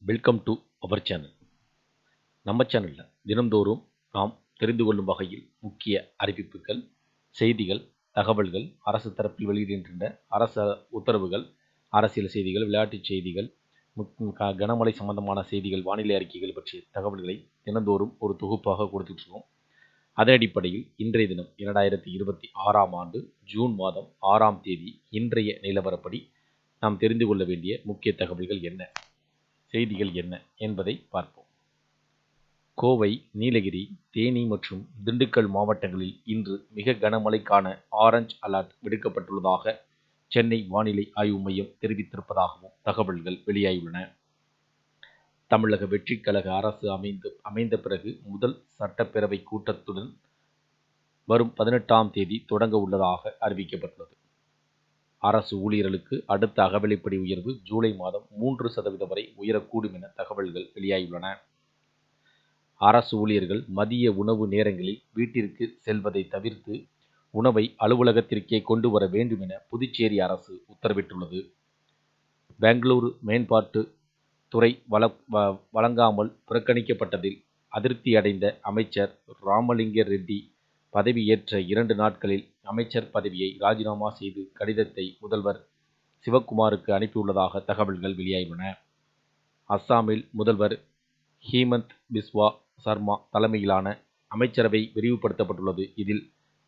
Welcome to our channel. நம்ம சேனலில் தினந்தோறும் நாம் தெரிந்து கொள்ளும் வகையில் முக்கிய அறிவிப்புகள், செய்திகள், தகவல்கள், அரசு தரப்பில் வெளியிடுகின்ற அரசு உத்தரவுகள், அரசியல் செய்திகள், விளையாட்டுச் செய்திகள், கனமழை சம்பந்தமான செய்திகள், வானிலை அறிக்கைகள் பற்றிய தகவல்களை தினந்தோறும் ஒரு தொகுப்பாக கொடுத்துட்ருக்கோம். அதன் அடிப்படையில் இன்றைய தினம் 2026ஆம் ஆண்டு ஜூன் மாதம் 6ஆம் தேதி இன்றைய நிலவரப்படி நாம் தெரிந்து கொள்ள வேண்டிய முக்கிய தகவல்கள் என்ன, செய்திகள் என்ன என்பதை பார்ப்போம். கோவை, நீலகிரி, தேனி மற்றும் திண்டுக்கல் மாவட்டங்களில் இன்று மிக கனமழைக்கான ஆரஞ்ச் அலர்ட் விடுக்கப்பட்டுள்ளதாக சென்னை வானிலை ஆய்வு மையம் தெரிவித்திருப்பதாகவும் தகவல்கள் வெளியாகியுள்ளன. தமிழக வெற்றிக் கழக அரசு அமைந்த பிறகு முதல் சட்டப்பேரவை கூட்டத்துடன் வரும் 18ஆம் தேதி தொடங்க உள்ளதாக அறிவிக்கப்பட்டுள்ளது. அரசு ஊழியர்களுக்கு அடுத்த அகவிலைப்படி உயர்வு ஜூலை மாதம் 3% வரை உயரக்கூடும் என தகவல்கள் வெளியாகியுள்ளன. அரசு ஊழியர்கள் மதிய உணவு நேரங்களில் வீட்டிற்கு செல்வதை தவிர்த்து உணவை அலுவலகத்திற்கே கொண்டு வர வேண்டும் என புதுச்சேரி அரசு உத்தரவிட்டுள்ளது. பெங்களூரு மேம்பாட்டு துறை வழங்காமல் புறக்கணிக்கப்பட்டதில் அதிருப்தி அடைந்த அமைச்சர் ராமலிங்க ரெட்டி பதவியேற்ற 2 நாட்களில் அமைச்சர் பதவியை ராஜினாமா செய்து கடிதத்தை முதல்வர் சிவக்குமாருக்கு அனுப்பியுள்ளதாக தகவல்கள் வெளியாகியுள்ளன. அஸ்ஸாமில் முதல்வர் ஹிமந்த் பிஸ்வா சர்மா தலைமையிலான அமைச்சரவை விரிவுபடுத்தப்பட்டுள்ளது. இதில்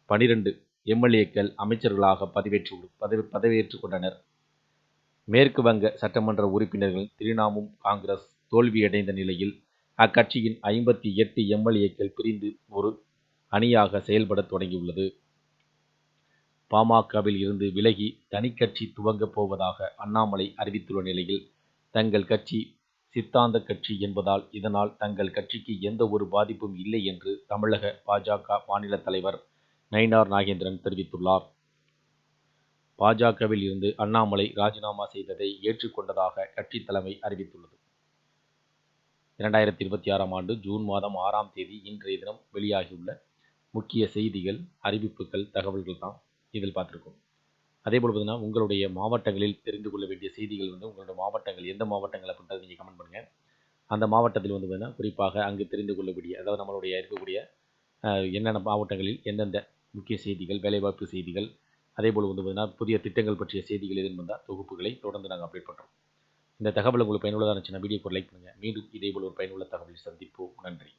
12 எம்எல்ஏக்கள் அமைச்சர்களாக பதவியேற்றுக் கொண்டனர். மேற்கு வங்க சட்டமன்ற உறுப்பினர்கள் திரிணாமுல் காங்கிரஸ் தோல்வியடைந்த நிலையில் அக்கட்சியின் 58 எம்எல்ஏக்கள் பிரிந்து ஒரு அணியாக செயல்பட தொடங்கியுள்ளது. பாமகவில் இருந்து விலகி தனிக்கட்சி துவங்கப் போவதாக அண்ணாமலை அறிவித்துள்ள நிலையில் தங்கள் கட்சி சித்தாந்த கட்சி என்பதால் இதனால் தங்கள் கட்சிக்கு எந்த ஒரு பாதிப்பும் இல்லை என்று தமிழக பாஜக மாநில தலைவர் நயினார் நாகேந்திரன் தெரிவித்துள்ளார். பாஜகவில் இருந்து அண்ணாமலை ராஜினாமா செய்ததை ஏற்றுக்கொண்டதாக கட்சி தலைமை அறிவித்துள்ளது. 2026ஆம் ஆண்டு ஜூன் மாதம் 6ஆம் தேதி இன்றைய தினம் வெளியாகியுள்ள முக்கிய செய்திகள், அறிவிப்புகள், தகவல்கள் தான் இதில் பார்த்துருக்கோம். அதேபோல் பார்த்தீங்கன்னா உங்களுடைய மாவட்டங்களில் தெரிந்து கொள்ள வேண்டிய செய்திகள் உங்களுடைய மாவட்டங்கள் எந்த மாவட்டங்கள் அப்படின்றத நீங்கள் கமெண்ட் பண்ணுங்கள். அந்த மாவட்டத்தில் பார்த்தீங்கன்னா குறிப்பாக அங்கு தெரிந்து கொள்ளக்கூடிய, அதாவது நம்மளுடைய இருக்கக்கூடிய என்னென்ன மாவட்டங்களில் எந்தெந்த முக்கிய செய்திகள், வேலைவாய்ப்பு செய்திகள், அதேபோல் பார்த்தீங்கன்னா புதிய திட்டங்கள் பற்றிய செய்திகள் எதுவும் வந்தால் தொகுப்புகளை தொடர்ந்து நாங்கள் அப்டேட் பண்ணுறோம். இந்த தகவல் உங்களுக்கு பயனுள்ளதாக இருந்துச்சுன்னா வீடியோக்கு லைக் பண்ணுங்கள். மீண்டும் இதேபோல் ஒரு பயனுள்ள தகவலில் சந்திப்போம். நன்றி.